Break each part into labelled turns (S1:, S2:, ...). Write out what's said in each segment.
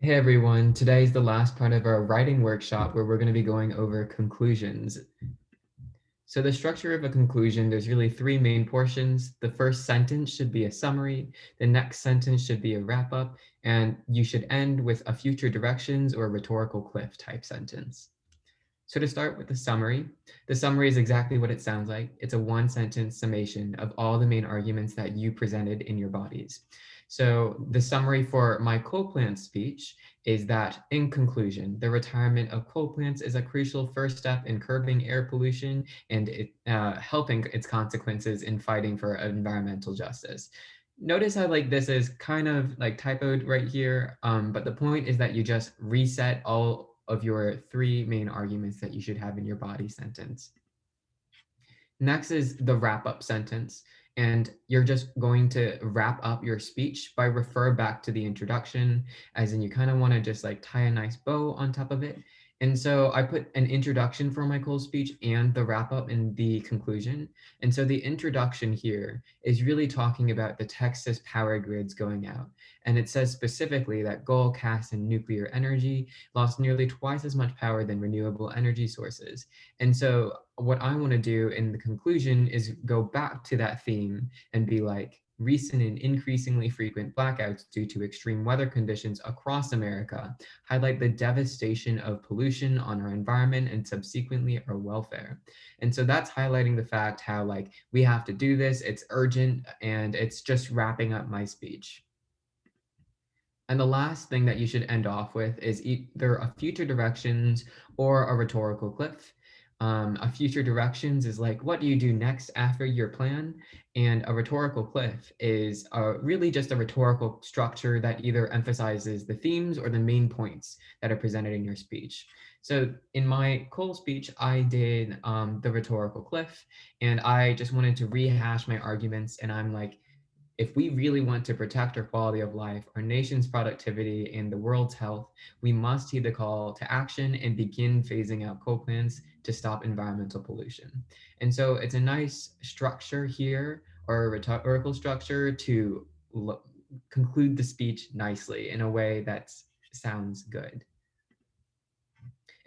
S1: Hey everyone, today is the last part of our writing workshop where we're going to be going over conclusions. So the structure of a conclusion, there's really three main portions. The first sentence should be a summary, the next sentence should be a wrap up, and you should end with a future directions or rhetorical cliff type sentence. So to start with the summary is exactly what it sounds like. It's a one sentence summation of all the main arguments that you presented in your bodies. So the summary for my coal plant speech is that in conclusion, the retirement of coal plants is a crucial first step in curbing air pollution and helping its consequences in fighting for environmental justice. Notice how like this is kind of like typoed right here, but the point is that you just reset all of your three main arguments that you should have in your body sentence. Next is the wrap up sentence. And you're just going to wrap up your speech by refer back to the introduction, as in you kind of want to just like tie a nice bow on top of it. And so I put an introduction for my cool speech and the wrap up in the conclusion. And so the introduction here is really talking about the Texas power grids going out. And it says specifically that coal, gas, and nuclear energy lost nearly twice as much power than renewable energy sources. And so what I want to do in the conclusion is go back to that theme and be like, recent and increasingly frequent blackouts due to extreme weather conditions across America highlight the devastation of pollution on our environment and subsequently our welfare. And so that's highlighting the fact how like we have to do this, it's urgent, and it's just wrapping up my speech. And the last thing that you should end off with is either a future directions or a rhetorical cliff. A future directions is like, what do you do next after your plan? And a rhetorical cliff is really just a rhetorical structure that either emphasizes the themes or the main points that are presented in your speech. So in my Cole speech, I did the rhetorical cliff, and I just wanted to rehash my arguments. And I'm like, if we really want to protect our quality of life, our nation's productivity, and the world's health, we must heed the call to action and begin phasing out coal plants to stop environmental pollution. And so it's a nice structure here, or a rhetorical structure to conclude the speech nicely in a way that sounds good.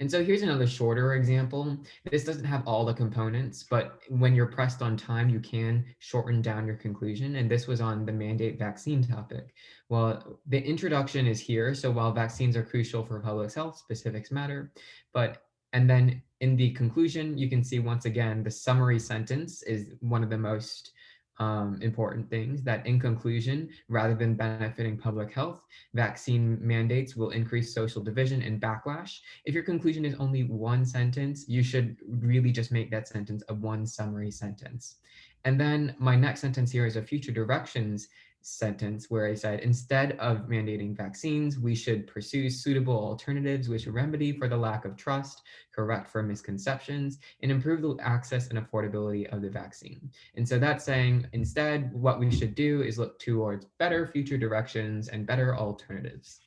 S1: And so here's another shorter example. This doesn't have all the components, but when you're pressed on time, you can shorten down your conclusion. And this was on the mandate vaccine topic. Well, the introduction is here. So while vaccines are crucial for public health, specifics matter. And then in the conclusion, you can see once again, the summary sentence is one of the most important things, that in conclusion, rather than benefiting public health, vaccine mandates will increase social division and backlash. If your conclusion is only one sentence, you should really just make that sentence a one summary sentence. And then my next sentence here is a future directions sentence where I said, instead of mandating vaccines, we should pursue suitable alternatives which remedy for the lack of trust, correct for misconceptions, and improve the access and affordability of the vaccine. And so that's saying instead, what we should do is look towards better future directions and better alternatives.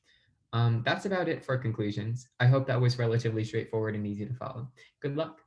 S1: That's about it for conclusions. I hope that was relatively straightforward and easy to follow. Good luck.